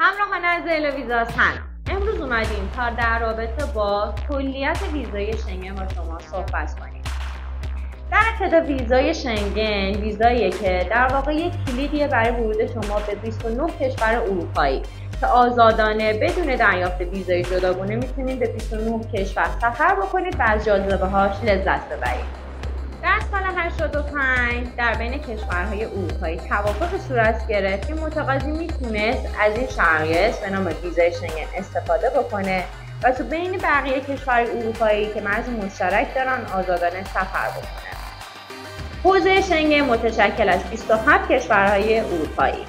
همراهان عزیز ویزا سلام. امروز اومدیم تا در رابطه با کلیت ویزای شنگن با شما صحبت کنیم. در ابتدا ویزای شنگن ویزاییه که در واقع یک کلیدیه برای ورود شما به 29 کشور اروپایی که آزادانه بدون دریافت ویزای جداگانه میتونید به 29 کشور سفر بکنید و از جاذبه‌هاش لذت ببرید. در سال 85 در بین کشورهای اروپایی توافق صورت گرفت که متقاضی میتونست از این شرایط به نام ویزای شنگن استفاده بکنه و تو بین بقیه کشورهای اروپایی که مرز مشترک دارن آزادانه سفر بکنه. حوزه شنگن متشکل از 27 کشورهای اروپایی.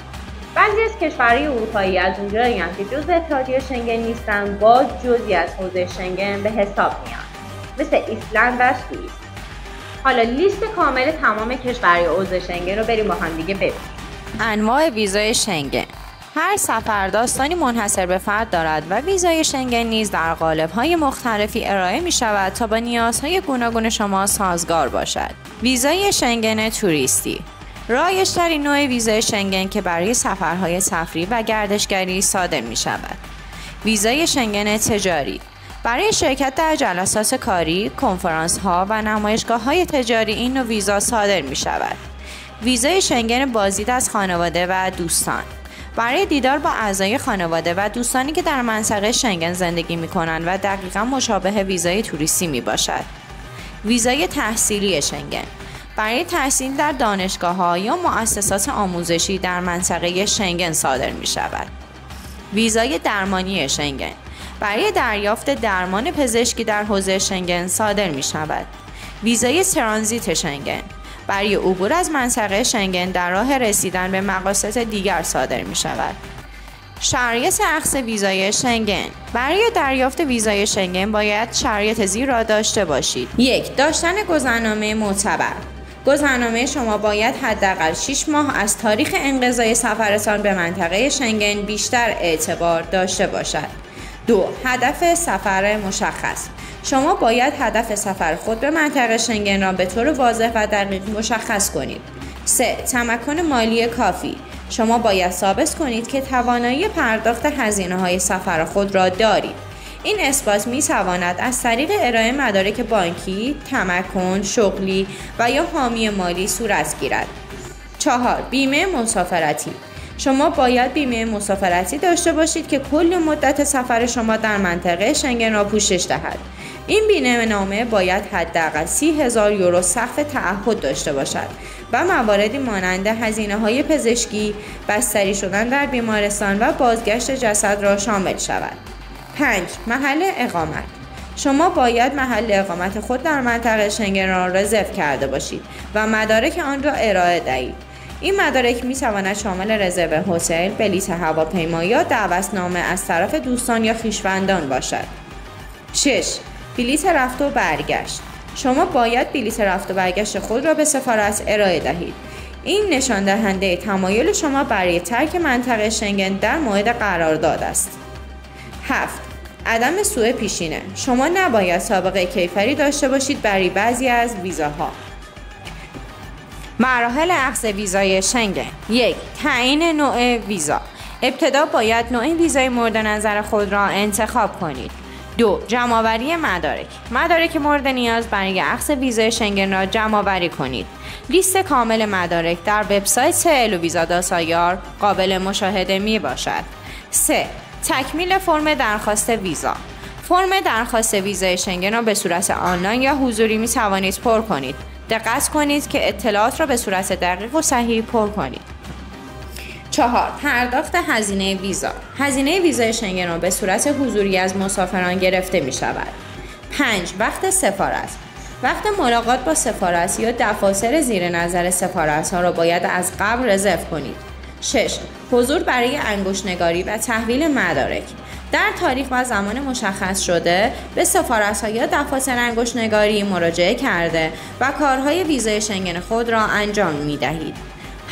بعضی از کشورهای اروپایی از اونجایی هم که جزء اتحادیه شنگن نیستن با جزئی از حوزه شنگن به حساب میان، مثل ایسلند و سوئیس. حالا لیست کامل تمام کشورهای حوزه شنگن رو بریم با هم دیگه ببینیم. انواع ویزای شنگن. هر سفر داستانی منحصر به فرد دارد و ویزای شنگن نیز در قالب‌های مختلفی ارائه می‌شود تا با نیازهای گوناگون شما سازگار باشد. ویزای شنگن توریستی رایج‌ترین نوع ویزای شنگن که برای سفرهای تفریحی و گردشگری صادر می‌شود. ویزای شنگن تجاری برای شرکت در جلسات کاری، کنفرانس‌ها و نمایشگاه‌های تجاری این نوع ویزا صادر می‌شود. ویزای شنگن بازدید از خانواده و دوستان برای دیدار با اعضای خانواده و دوستانی که در منطقه شنگن زندگی می‌کنند و دقیقاً مشابه ویزای توریستی میباشد. ویزای تحصیلی شنگن برای تحصیل در دانشگاه‌ها یا مؤسسات آموزشی در منطقه شنگن صادر می‌شود. ویزای درمانی شنگن برای دریافت درمان پزشکی در حوزه شنگن صادر می‌شود. ویزای ترانزیت شنگن برای عبور از منطقه شنگن در راه رسیدن به مقاصد دیگر صادر می شود. شرایط اخذ ویزای شنگن. برای دریافت ویزای شنگن باید شرایط زیر را داشته باشید. 1. داشتن گذرنامه معتبر. گذرنامه شما باید حداقل 6 ماه از تاریخ انقضای سفرتان به منطقه شنگن بیشتر اعتبار داشته باشد. 2. هدف سفر مشخص. شما باید هدف سفر خود به منطقه شنگن را به طور واضح و دقیق مشخص کنید. 3. تمکن مالی کافی. شما باید ثابت کنید که توانایی پرداخت هزینه‌های سفر خود را دارید. این اثبات می‌تواند از طریق ارائه مدارک بانکی، تمکن، شغلی و یا حامی مالی صورت گیرد. 4. بیمه مسافرتی. شما باید بیمه مسافرتی داشته باشید که کل مدت سفر شما در منطقه شنگن را پوشش دهد. این بیمه نامه باید حداقل 30,000 یورو سقف تعهد داشته باشد و مواردی مانند هزینه‌های پزشکی، بستری شدن در بیمارستان و بازگشت جسد را شامل شود. 5. محل اقامت. شما باید محل اقامت خود در منطقه شنگن را رزرو کرده باشید و مدارک آن را ارائه دهید. این مدارک می تواند شامل رزرو هتل، بلیط هواپیما یا دعوتنامه از طرف دوستان یا خویشاوندان باشد. 6. بلیط رفت و برگشت. شما باید بلیط رفت و برگشت خود را به سفارت ارائه دهید. این نشان دهنده تمایل شما برای ترک منطقه شنگن در موعد قرارداد است. 7. عدم سوء پیشینه. شما نباید سابقه کیفری داشته باشید برای بعضی از ویزاها. مراحل اخذ ویزای شنگن. 1. تعیین نوع ویزا. ابتدا باید نوع ویزای مورد نظر خود را انتخاب کنید. 2. جمع‌آوری مدارک. مدارک مورد نیاز برای اخذ ویزای شنگن را جمع‌آوری کنید. لیست کامل مدارک در وبسایت الویزا.ir قابل مشاهده می باشد. 3. تکمیل فرم درخواست ویزا. فرم درخواست ویزای شنگن را به صورت آنلاین یا حضوری می توانید پر کنید. دقت کنید که اطلاعات را به صورت دقیق و صحیح پر کنید. 4. پرداخت هزینه ویزا. هزینه ویزای شنگن را به صورت حضوری از مسافران گرفته می شود. 5. وقت سفارت. وقت ملاقات با سفارت یا دفاتر زیر نظر سفارت ها را باید از قبل رزرو کنید. 6. حضور برای انگشت‌نگاری و تحویل مدارک. در تاریخ و زمان مشخص شده به سفارت‌ها یا دفاتر انگشت‌نگاری مراجعه کرده و کارهای ویزای شنگن خود را انجام می‌دهید.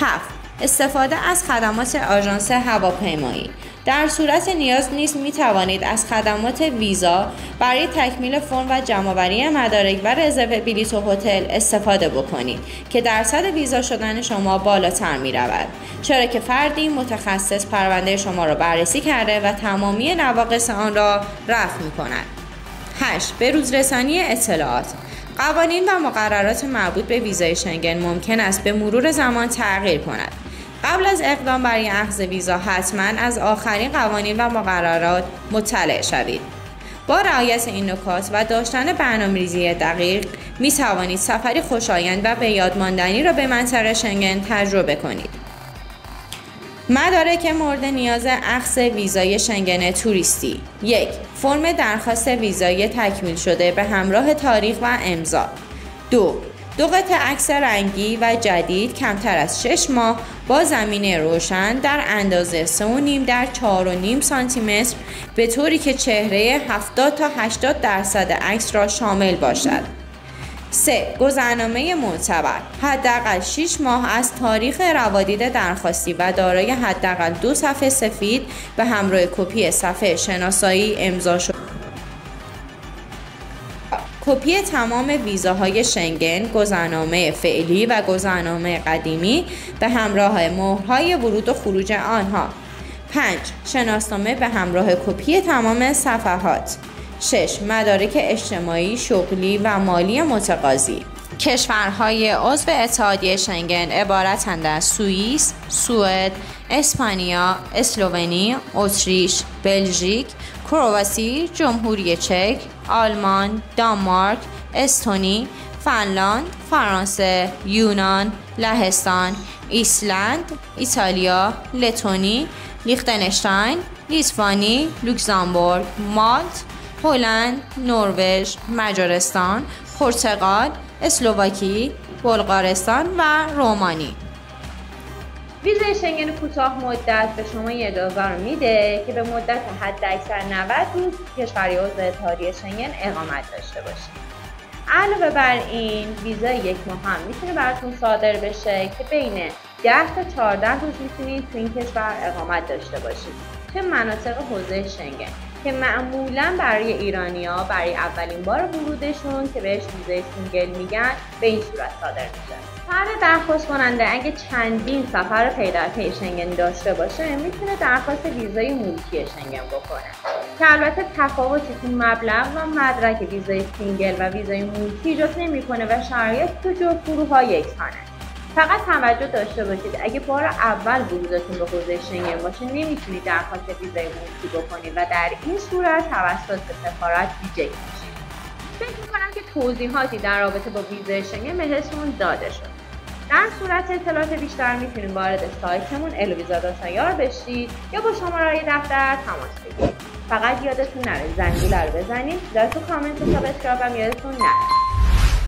7. استفاده از خدمات آژانس هواپیمایی. در صورت نیاز نیز می توانید از خدمات ویزا برای تکمیل فرم و جمع‌آوری مدارک و رزرو بلیط و هتل استفاده بکنید که درصد ویزا شدن شما بالاتر می رود، چرا که فردی متخصص پرونده شما را بررسی کرده و تمامی نواقص آن را رفع می کند. 8. بروزرسانی اطلاعات. قوانین و مقررات مربوط به ویزای شنگن ممکن است به مرور زمان تغییر کند. قبل از اقدام برای اخذ ویزا حتما از آخرین قوانین و مقررات مطلع شوید. با رعایت این نکات و داشتن برنامه‌ریزی دقیق می توانید سفری خوشایند و به یاد ماندنی را به منطقه شنگن تجربه کنید. مدارک مورد نیاز اخذ ویزای شنگن توریستی: 1. فرم درخواست ویزای تکمیل شده به همراه تاریخ و امضا. 2. دو قطعه عکس رنگی و جدید کمتر از 6 ماه با زمینه روشن در اندازه 3.5 در 4.5 سانتی متر به طوری که چهره 70 تا 80% عکس را شامل باشد. 3. گذرنامه معتبر حداقل 6 ماه از تاریخ روادید درخواستی و دارای حداقل 2 صفحه سفید به همراه کپی صفحه شناسایی امضا شده. کپی تمام ویزاهای شنگن، گذرنامه فعلی و گذرنامه قدیمی به همراه مهرهای ورود و خروج آنها. 5. شناسنامه به همراه کپی تمام صفحات. 6. مدارک اجتماعی، شغلی و مالی متقاضی. کشورهای عضو اتحادیه شنگن عبارتند از سوئیس، سوئد، اسپانیا، اسلوونی، اتریش، بلژیک، کرواسی، جمهوری چک، آلمان، دانمارک، استونی، فنلاند، فرانسه، یونان، لهستان، ایسلند، ایتالیا، لتونی، لیختنشتاین، لیتوانی، لوکزامبورگ، مالت، هلند، نروژ، مجارستان، پرتغال، اسلواکی، بلغارستان و رومانی. ویزای شنگن کوتاه مدت به شما این اجازه رو میده که به مدت حداکثر 90 روز کشوری عضو اتحادیه شنگن اقامت داشته باشید. علاوه بر این ویزای 1 ماه هم میتونه براتون صادر بشه که بین 10 تا 14 روز میتونید تو این کشور اقامت داشته باشید. چه مناطق حوزه شنگن که معمولا برای ایرانی‌ها برای اولین بار ورودشون که بهش ویزای سینگل میگن به این صورت صادر میشه. فرد درخواست کننده اگه چندین سفر پی در پی شنگن داشته باشه میتونه درخواست ویزای مولتی شنگن بکنه که البته تفاوتی تو مبلغ و مدرک ویزای سینگل و ویزای مولتی ایجاد نمیکنه و شرایط تو جفت‌گروه‌ها یکسانه. فقط توجه داشته باشید اگه بار اول ورودتون به حوزه شنگن باشه نمیتونید درخواست ویزای مولتی بکنید و در این صورت توسط سفارت ریجکت میشید. فکر میکنم که توضیحاتی در رابطه با ویزای شنگن بهتون داده شد. در صورت اطلاعات بیشتر میتونید وارد سایتمون elviza.ir بشید یا با شماره دفتر تماس بگیرید. فقط یادتون نره زنگوله رو بزنید، تو کامنت و سابسکرایب هم یادتون نره.